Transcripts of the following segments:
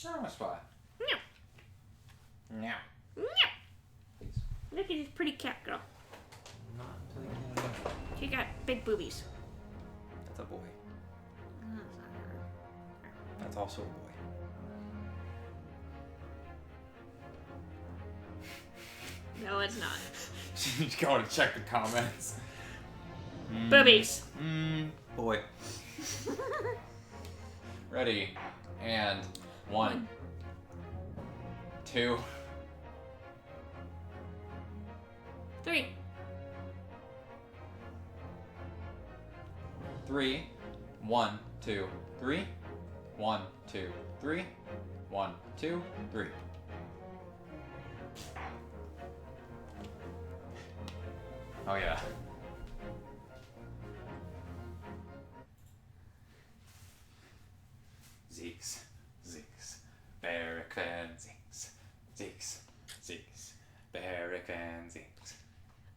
Oh, my spot. Meow. Meow. Meow. Please. Look at this pretty cat girl. Not until you get it. She got big boobies. That's a boy. Oh, that's not her. That's also a boy. No, it's not. She's going to check the comments. Boobies. Boy. Ready. And 1, 2, 3. 3. 1, 2, 3. 1, 2, 3. 1, 2, 3. Oh yeah. Zeeks, Zeeks, Barrack Van Zeeks, Zeeks, Zeeks, Barrack Van Zeeks.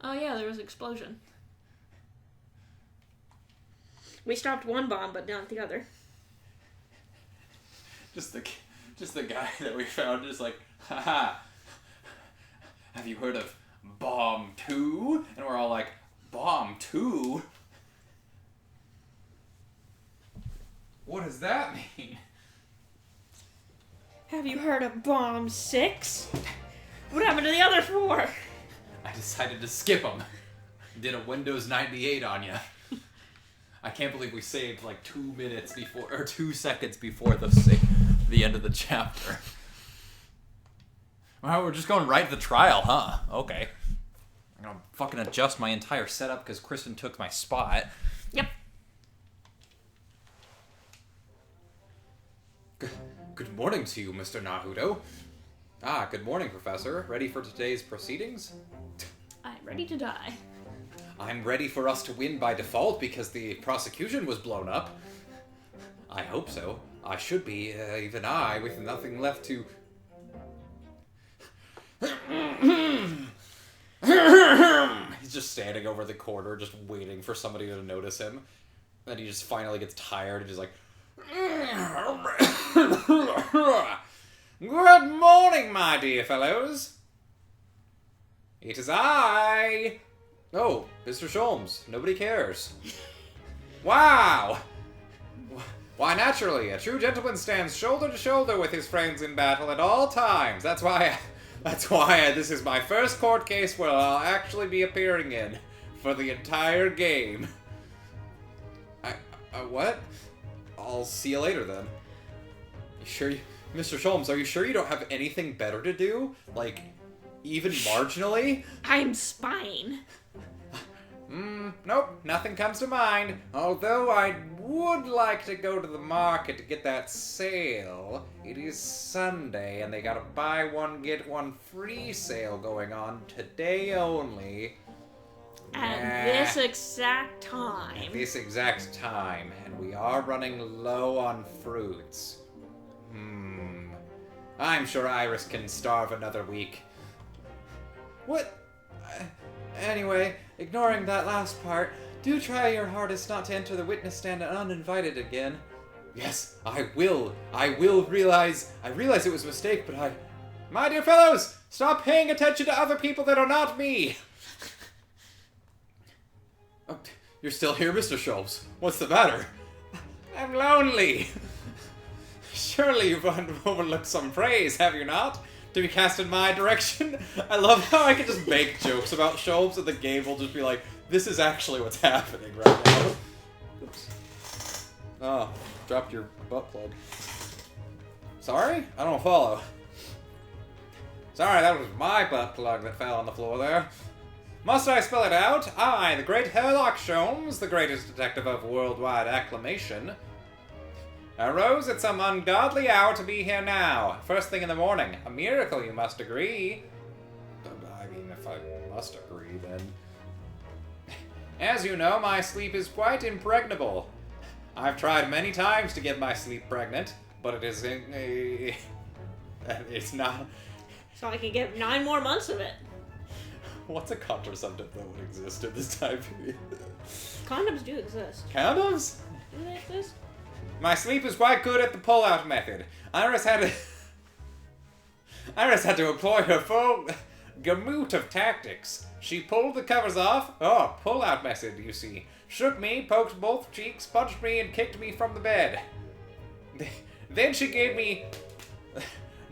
Oh yeah, there was an explosion. We stopped one bomb, but not the other. Just the guy that we found is like, haha, have you heard of Bomb 2? And we're all like, Bomb 2? What does that mean? Have you heard of Bomb 6? What happened to the other 4? I decided to skip them. Did a Windows 98 on ya. I can't believe we saved like 2 minutes before, or 2 seconds before the end of the chapter. Well, we're just going right to the trial, huh? Okay. I'm gonna fucking adjust my entire setup because Kristen took my spot. Yep. Good morning to you, Mr. Naruto. Ah, good morning, Professor. Ready for today's proceedings? I'm ready to die. I'm ready for us to win by default because the prosecution was blown up. I hope so. I should be, even I, with nothing left to... He's just standing over the corner, just waiting for somebody to notice him. Then he just finally gets tired and just like... Good morning, my dear fellows. It is I... Oh, Mr. Sholmes. Nobody cares. Wow! Why, naturally, a true gentleman stands shoulder to shoulder with his friends in battle at all times. That's why this is my first court case where I'll actually be appearing in for the entire game. What? I'll see you later, then. You sure Mr. Sholmes, are you sure you don't have anything better to do? Like, even marginally? I'm spying. Nope, nothing comes to mind. Although I would like to go to the market to get that sale. It is Sunday, and they got a buy one, get one free sale going on today only. At this exact time. At this exact time, and we are running low on fruits. I'm sure Iris can starve another week. What? Anyway, ignoring that last part, do try your hardest not to enter the witness stand uninvited again. Yes, I will. I realize it was a mistake, but My dear fellows, stop paying attention to other people that are not me. Oh, you're still here, Mr. Sholmes. What's the matter? I'm lonely. Surely you've overlooked some praise, have you not? To be cast in my direction? I love how I can just make jokes about Sholmes and the game will just be like, this is actually what's happening right now. Oops. Oh, dropped your butt plug. Sorry? I don't follow. Sorry, that was my butt plug that fell on the floor there. Must I spell it out? I, the great Herlock Sholmes, the greatest detective of worldwide acclamation, arose at some ungodly hour to be here now. First thing in the morning. A miracle, you must agree. I mean, if I must agree, then... As you know, my sleep is quite impregnable. I've tried many times to get my sleep pregnant, but it is it's not... So I could get 9 more months of it. What's a contraceptive that would exist at this time period? Condoms do exist. Condoms? Do they exist? My sleep is quite good at the pull-out method. Iris had Iris had to employ her full gamut of tactics. She pulled the covers off. Oh, pull-out method, you see. Shook me, poked both cheeks, punched me, and kicked me from the bed. Then she gave me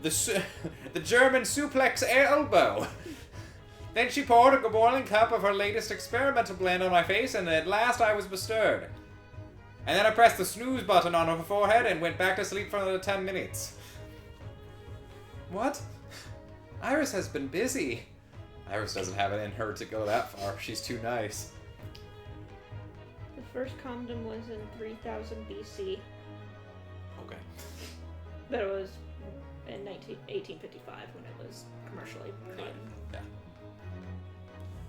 the German suplex elbow. Then she poured a boiling cup of her latest experimental blend on my face, and at last I was bestirred. And then I pressed the snooze button on her forehead and went back to sleep for another 10 minutes. What? Iris has been busy. Iris doesn't have it in her to go that far. She's too nice. The first condom was in 3000 BC. Okay. But it was in 1855 when it was commercially run. Yeah.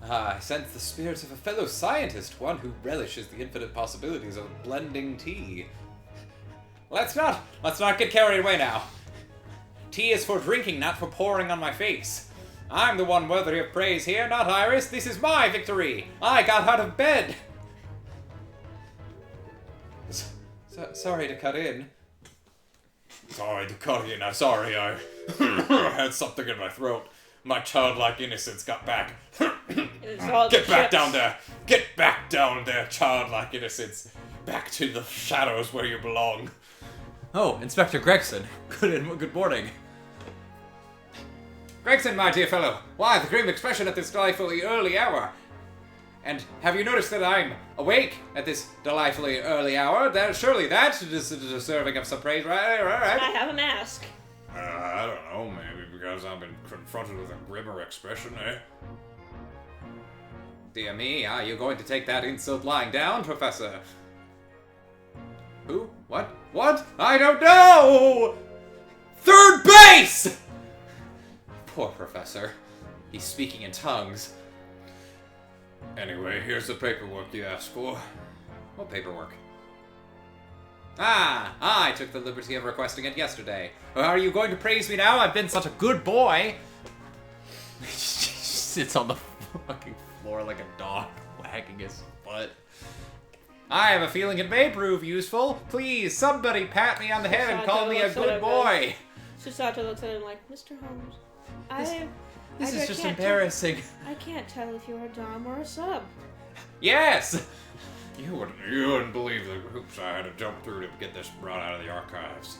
I sense the spirit of a fellow scientist, one who relishes the infinite possibilities of blending tea. Let's not get carried away now. Tea is for drinking, not for pouring on my face. I'm the one worthy of praise here, not Iris. This is my victory. I got out of bed. Sorry to cut in. Sorry to cut in. I'm sorry. I had something in my throat. My childlike innocence got back. Get back down there. Get back down there, childlike innocence. Back to the shadows where you belong. Oh, Inspector Gregson. Good morning. Gregson, my dear fellow. Why, the grim expression at this delightfully early hour. And have you noticed that I'm awake at this delightfully early hour? Surely that is deserving of some praise, right? I have a mask. I don't know, maybe because I've been confronted with a grimmer expression, eh? Dear me, are you going to take that insult lying down, Professor? Who? What? What? I don't know! Third base! Poor Professor. He's speaking in tongues. Anyway, here's the paperwork you asked for. What paperwork? Ah, I took the liberty of requesting it yesterday. Are you going to praise me now? I've been such a good boy. He just sits on the fucking floor like a dog, wagging his butt. I have a feeling it may prove useful. Please, somebody pat me on the head and call me a good boy. Susato looks at him like, Mr. Holmes, This is just embarrassing. I can't tell if you're a dom or a sub. Yes! You wouldn't believe the hoops I had to jump through to get this brought out of the archives.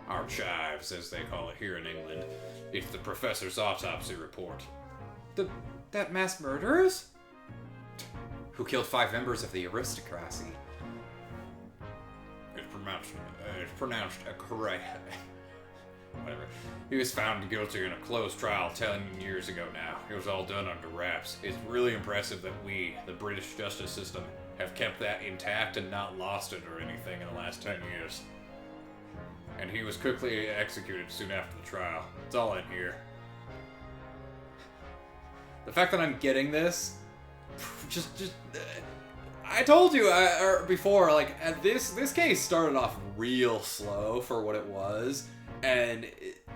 Archives, as they call it here in England. It's the professor's autopsy report. That mass murderers? Who killed 5 members of the aristocracy? It's pronounced correct. Whatever. He was found guilty in a closed trial 10 years ago now. It was all done under wraps. It's really impressive that we, the British justice system, have kept that intact and not lost it or anything in the last 10 years. And he was quickly executed soon after the trial. It's all in here. The fact that I'm getting this, I told you before, like, this case started off real slow for what it was. And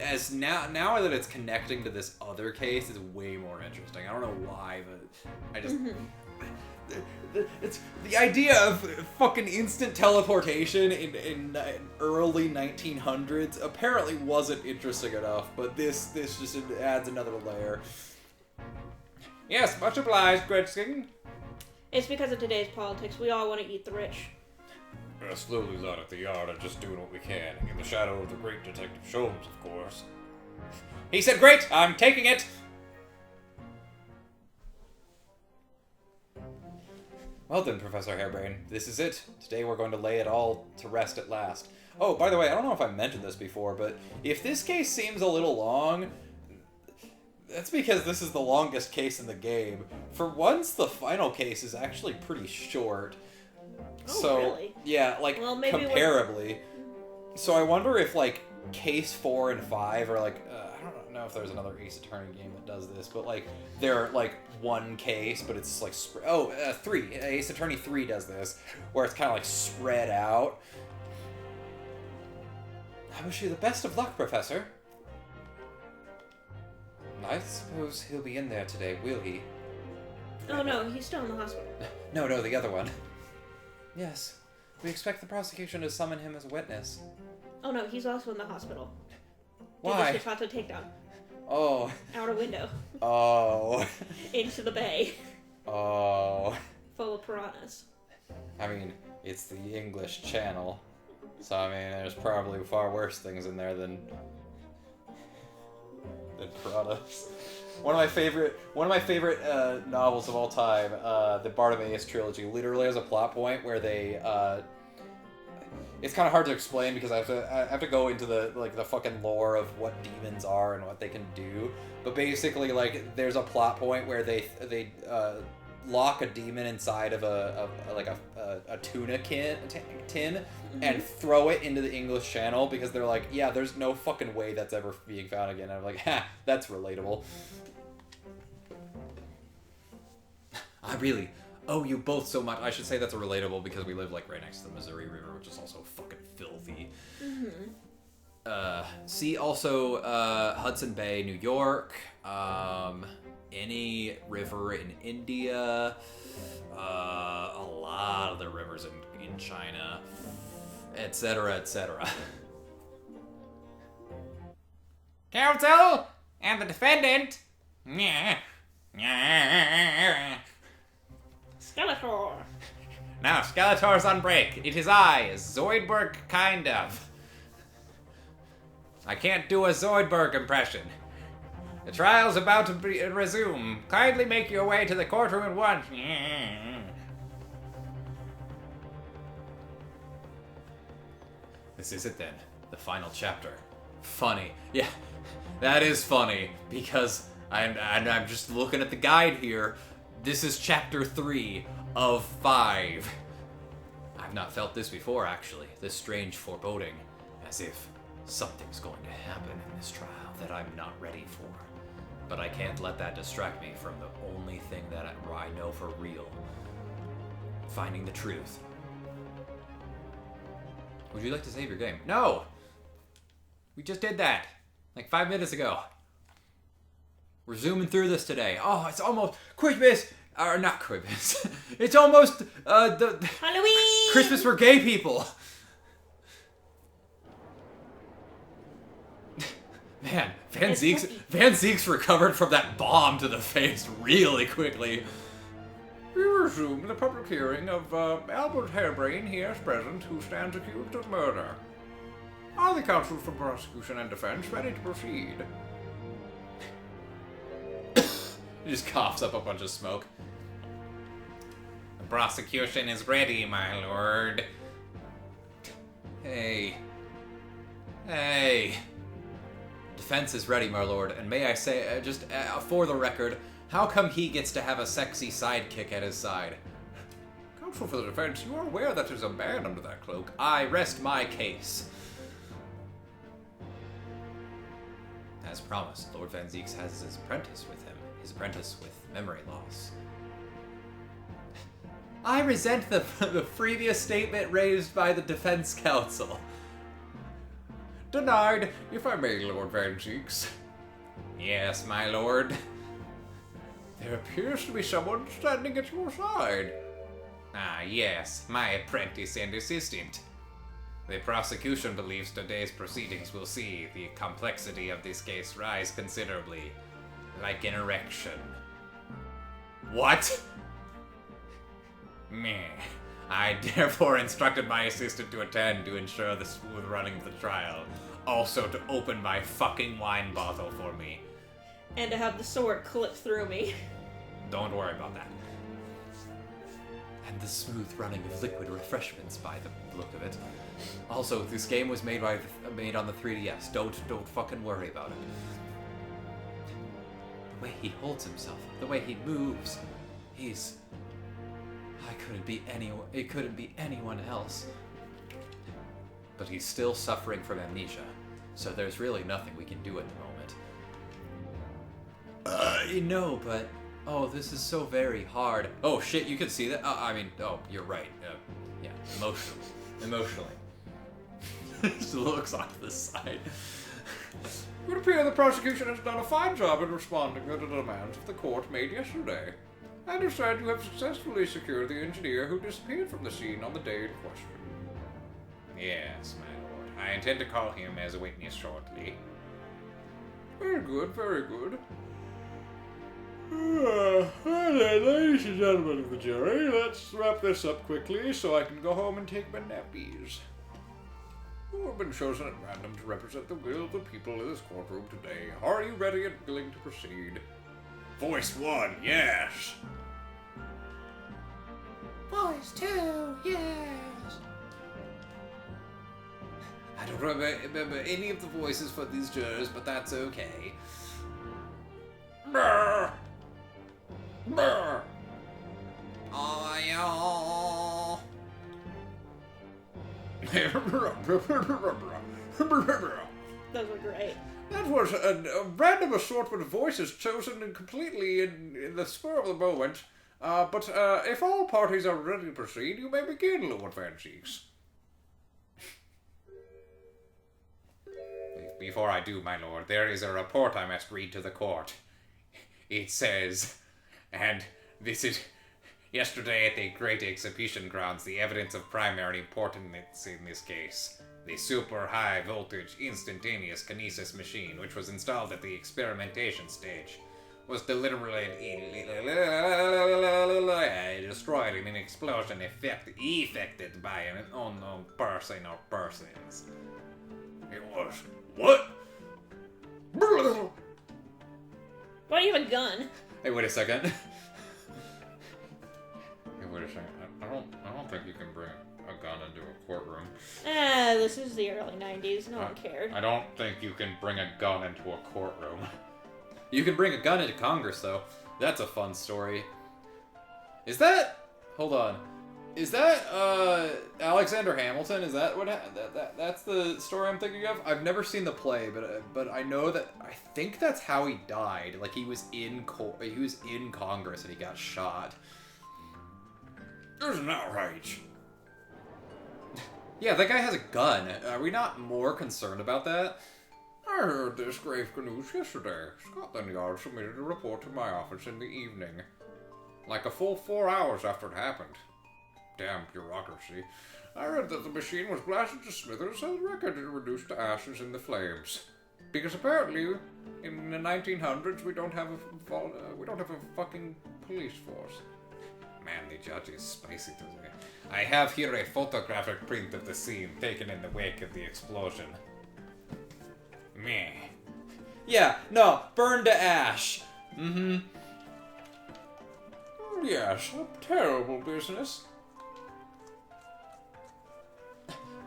as now that it's connecting to this other case, is way more interesting. I don't know why, but I just it's the idea of fucking instant teleportation in early 1900s apparently wasn't interesting enough. But this just adds another layer. Yes, much obliged, Gretchen. It's because of today's politics. We all want to eat the rich. Slowly out at the yard and just doing what we can, in the shadow of the great Detective Sholmes, of course. He said, great, I'm taking it! Well then, Professor Hairbrain, this is it. Today we're going to lay it all to rest at last. Oh, by the way, I don't know if I mentioned this before, but if this case seems a little long, that's because this is the longest case in the game. For once, the final case is actually pretty short. Oh, so, really? Yeah, like, well, comparably. So I wonder if, like, Case 4 and 5 are, like, I don't know if there's another Ace Attorney game that does this, but, like, they're, like, one case, but it's, like, 3. Ace Attorney 3 does this, where it's kind of, like, spread out. I wish you the best of luck, Professor. I suppose he'll be in there today, will he? Oh, no, he's still in the hospital. No, the other one. Yes. We expect the prosecution to summon him as a witness. Oh no, he's also in the hospital. Why? Did the Shikuquaza takedown. Oh. Out a window. Oh. Into the bay. Oh. Full of piranhas. I mean, it's the English Channel. So, I mean, there's probably far worse things in there than piranhas. One of my favorite novels of all time, the Bartimaeus trilogy, literally has a plot point where they, it's kind of hard to explain because I have to go into the fucking lore of what demons are and what they can do. But basically, like, there's a plot point where they lock a demon inside of a tuna tin Mm-hmm. and throw it into the English Channel because they're like, yeah, there's no fucking way that's ever being found again. And I'm like, ha, that's relatable. I really owe you both so much. I should say that's relatable because we live like right next to the Missouri River, which is also fucking filthy. Mm-hmm. See also Hudson Bay, New York, any river in India, a lot of the rivers in China, etc., etc. Counsel and the defendant. Skeletor. Now, Skeletor's on break. It is I, Zoidberg, kind of. I can't do a Zoidberg impression. The trial's about to resume. Kindly make your way to the courtroom at once. This is it then. The final chapter. Funny. Yeah, that is funny because I'm just looking at the guide here. This is chapter 3 of 5. I've not felt this before, actually. This strange foreboding, as if something's going to happen in this trial that I'm not ready for. But I can't let that distract me from the only thing that I know for real. Finding the truth. Would you like to save your game? No! We just did that. Like 5 minutes ago. We're zooming through this today. Oh, it's almost Christmas! Or not Christmas. It's almost the Halloween! Christmas for gay people. Man, Van Ziek's recovered from that bomb to the face really quickly. We resume the public hearing of Albert Harebrain here is present, who stands accused of murder. Are the counsel for prosecution and defense ready to proceed? He just coughs up a bunch of smoke. The prosecution is ready, my lord. Hey. Defense is ready, my lord, and may I say, for the record, how come he gets to have a sexy sidekick at his side? Counsel for the defense, you are aware that there's a man under that cloak. I rest my case. As promised, Lord Van Zieks has his apprentice with him. His apprentice with memory loss. I resent the previous statement raised by the defense counsel. Denied, if I may, Lord Van Zieks. Yes, my lord. There appears to be someone standing at your side. Ah, yes, my apprentice and assistant. The prosecution believes today's proceedings will see the complexity of this case rise considerably, like an erection. What? Meh. I therefore instructed my assistant to attend to ensure the smooth running of the trial. Also to open my fucking wine bottle for me. And to have the sword clip through me. Don't worry about that. And the smooth running of liquid refreshments by the look of it. Also, this game was made on the 3DS. Don't fucking worry about it. The way he holds himself, the way he moves, it couldn't be anyone else. But he's still suffering from amnesia, so there's really nothing we can do at the moment. No, but oh, this is so very hard. Oh shit, you can see that? You're right. Yeah, emotionally. Just looks off the side. It would appear the prosecution has done a fine job in responding to the demands of the court made yesterday. I understand you have successfully secured the engineer who disappeared from the scene on the day in question. Yes, my lord. I intend to call him as a witness shortly. Very good, very good. Well then, ladies and gentlemen of the jury, let's wrap this up quickly so I can go home and take my nappies. Who have been chosen at random to represent the will of the people in this courtroom today? Are you ready and willing to proceed? Voice 1, yes. Voice 2, yes. I don't remember any of the voices for these jurors, but that's okay. Brr. Brr. Oh, Those were great. That was a random assortment of voices chosen completely in the spur of the moment. But if all parties are ready to proceed, you may begin, Lord Van Cheeks. Before I do, my lord, there is a report I must read to the court. It says, and this is... Yesterday at the Great Exhibition Grounds, the evidence of primary importance in this case. The super high voltage instantaneous kinesis machine, which was installed at the experimentation stage, was deliberately destroyed in an explosion effected by an unknown person or persons. It was... What? Why do you have a gun? Hey, wait a second. Hey, wait a second. I don't think you can bring a gun into a courtroom. This is the early 90s. No one cared. I don't think you can bring a gun into a courtroom. You can bring a gun into Congress, though. That's a fun story. Is that... Hold on. Is that, Alexander Hamilton? Is that what... That's the story I'm thinking of? I've never seen the play, but I know that... I think that's how he died. Like, he was in Congress and he got shot. Isn't that right? Yeah, that guy has a gun. Are we not more concerned about that? I heard this grave news yesterday. Scotland Yard submitted a report to my office in the evening. Like a full 4 hours after it happened. Damn bureaucracy. I heard that the machine was blasted to smithers and the record reduced to ashes in the flames. Because apparently, in the 1900s, we don't have a fucking police force. Man, the judge is spicy today. I have here a photographic print of the scene taken in the wake of the explosion. Meh. Yeah, no, burn to ash. Mm-hmm. Yes, a terrible business.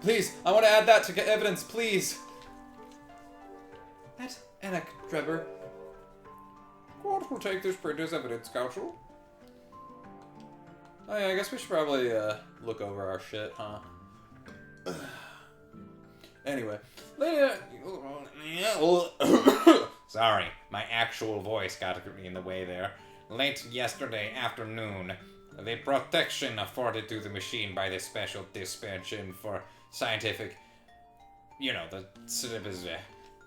Please, I want to add that to evidence, please. That's Anna Trevor. Court will take this print as evidence, counsel. Oh yeah, I guess we should probably look over our shit, huh? Anyway, sorry, my actual voice got in the way there. Late yesterday afternoon, the protection afforded to the machine by the special dispensation for scientific, the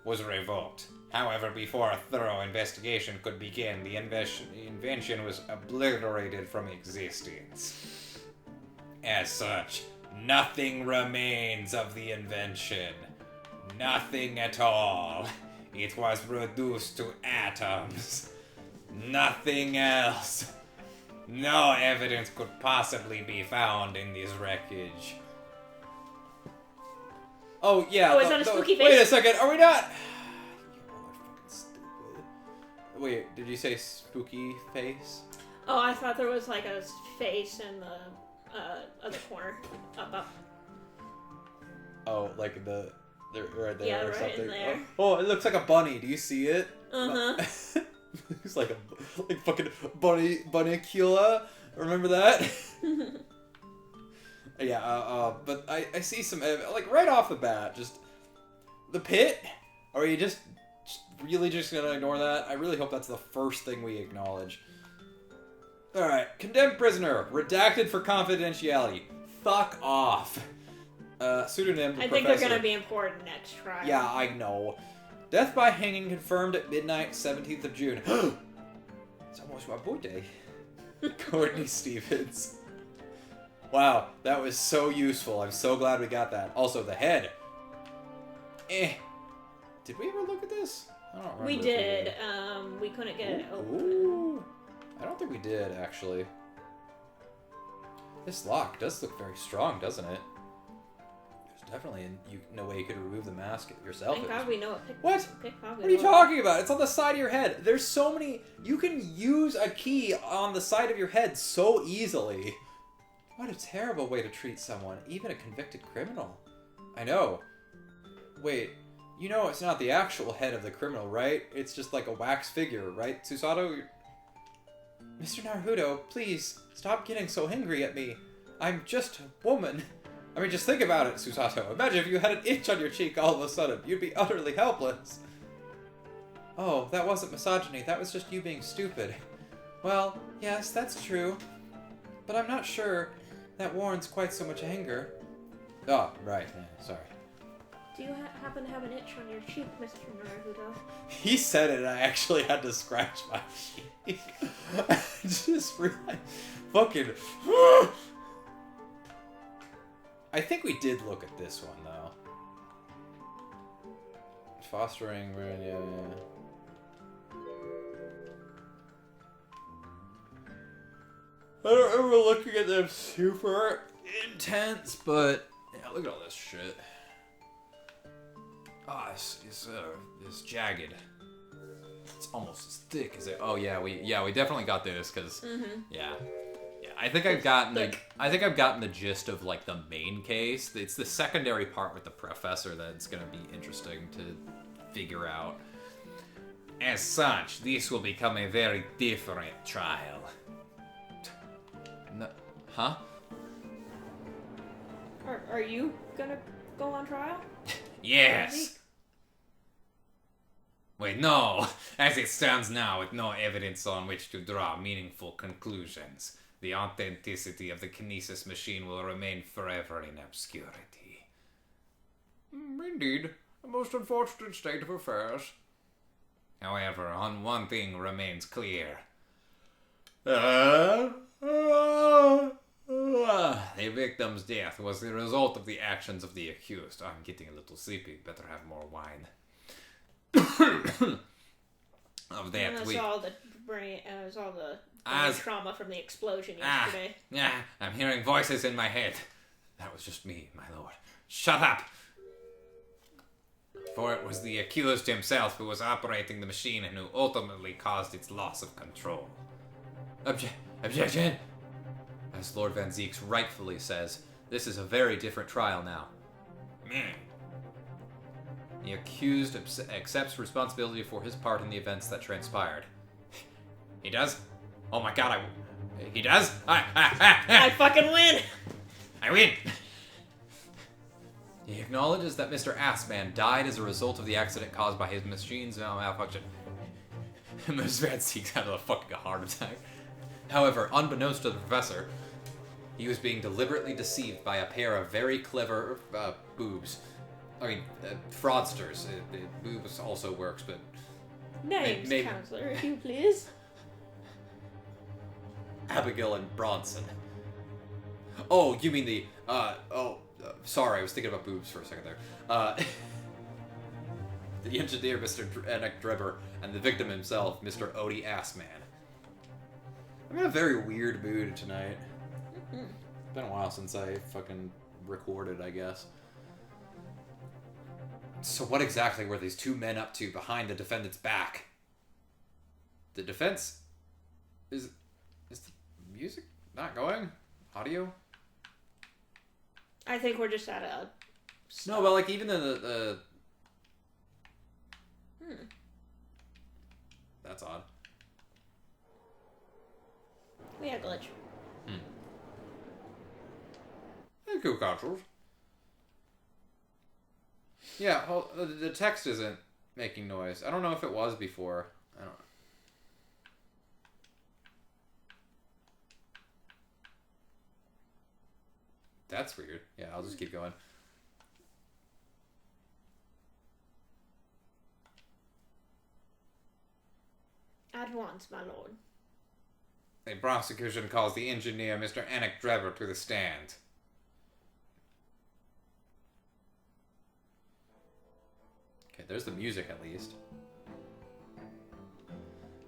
was revoked. However, before a thorough investigation could begin, the invention was obliterated from existence. As such, nothing remains of the invention. Nothing at all. It was reduced to atoms. Nothing else. No evidence could possibly be found in this wreckage. Oh, yeah. Oh, is that a spooky face? Wait a second, are we not... You're fucking stupid. Wait, did you say spooky face? Oh, I thought there was like a face in the other corner. Up. Oh, like they're right there yeah, or right something. In there. Oh, it looks like a bunny. Do you see it? Uh-huh. It's like fucking bunnicula. Remember that? Yeah, but I see some, like, right off the bat, just, the pit? Are you just really just gonna ignore that? I really hope that's the first thing we acknowledge. Alright, condemned prisoner, redacted for confidentiality. Fuck off. Pseudonym I professor. think they're gonna be important next trial. Yeah, I know. Death by hanging confirmed at midnight, 17th of June. It's almost my birthday. Courtney Stevens. Wow, that was so useful. I'm so glad we got that. Also, the head. Did we ever look at this? I don't remember. We did. We couldn't get it open. Ooh. I don't think we did, actually. This lock does look very strong, doesn't it? There's definitely no way you could remove the mask yourself. Thank God we know it. What? What are you talking about? It's on the side of your head. There's so many... You can use a key on the side of your head so easily. What a terrible way to treat someone, even a convicted criminal. I know. Wait, you know it's not the actual head of the criminal, right? It's just like a wax figure, right, Susato? Mr. Naruto, please, stop getting so angry at me. I'm just a woman. I mean, just think about it, Susato. Imagine if you had an itch on your cheek all of a sudden. You'd be utterly helpless. Oh, that wasn't misogyny. That was just you being stupid. Well, yes, that's true. But I'm not sure that warrants quite so much anger. Oh, right. Yeah, sorry. Do you happen to have an itch on your cheek, Mr. Naruto? He said it and I actually had to scratch my cheek. I just really... Fucking... I think we did look at this one, though. Fostering... Yeah. I don't remember looking at them super intense, but... Yeah, look at all this shit. Ah, it's jagged. It's almost as thick as it. Oh yeah, we definitely got this because yeah. I think I've gotten the gist of like the main case. It's the secondary part with the professor that's gonna be interesting to figure out. As such, this will become a very different trial. No, huh? Are you gonna go on trial? Yes. Wait, no. As it stands now, with no evidence on which to draw meaningful conclusions, the authenticity of the kinesis machine will remain forever in obscurity. Indeed, a most unfortunate state of affairs. However, one thing remains clear. The victim's death was the result of the actions of the accused. I'm getting a little sleepy. Better have more wine. Of that, and it was all the brain trauma from the explosion yesterday. I'm hearing voices in my head. That was just me, my lord. Shut up! For it was the accused himself who was operating the machine and who ultimately caused its loss of control. Objection! As Lord Van Zeeks rightfully says, this is a very different trial now. The accused accepts responsibility for his part in the events that transpired. He does? Oh my god, he does? I fucking win! I win! He acknowledges that Mr. Assman died as a result of the accident caused by his machine's malfunction. Mr. Van Zeeks had a fucking heart attack. However, unbeknownst to the professor, he was being deliberately deceived by a pair of very clever boobs. I mean, fraudsters. Boobs also works, but... Names, counselor, if you please. Abigail and Bronson. Oh, you mean the... sorry, I was thinking about boobs for a second there. The engineer, Mr. Anik Drebber, and the victim himself, Mr. Odie Assman. I'm in a very weird mood tonight. It's been a while since I fucking recorded, I guess. So what exactly were these two men up to behind the defendant's back? The defense? Is the music not going? Audio? I think we're just at a... No, but like even the... That's odd. We had a glitch. Thank you, consoles. Yeah, the text isn't making noise. I don't know if it was before. I don't know. That's weird. Yeah, I'll just keep going. At once, my lord. The prosecution calls the engineer, Mr. Anik Drebber, to the stand. Okay, there's the music at least.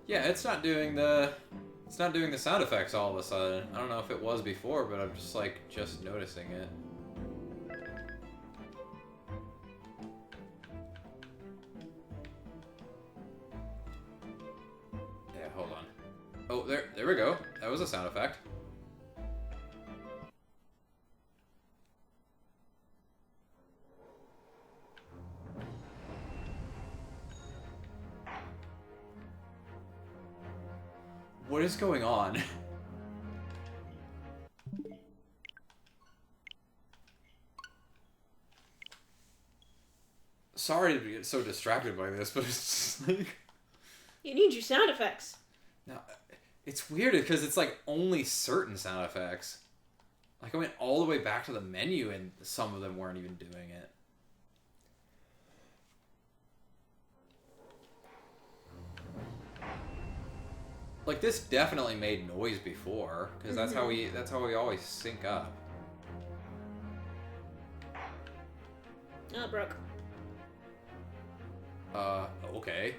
Yeah, it's not doing the sound effects all of a sudden. I don't know if it was before, but I'm just like noticing it. Yeah, hold on. Oh, there we go. That was a sound effect. What is going on? Sorry to be so distracted by this, but it's just like... You need your sound effects. No, it's weird because it's like only certain sound effects. Like I went all the way back to the menu and some of them weren't even doing it. Like this definitely made noise before because that's how we always sync up. Oh, it broke. Okay.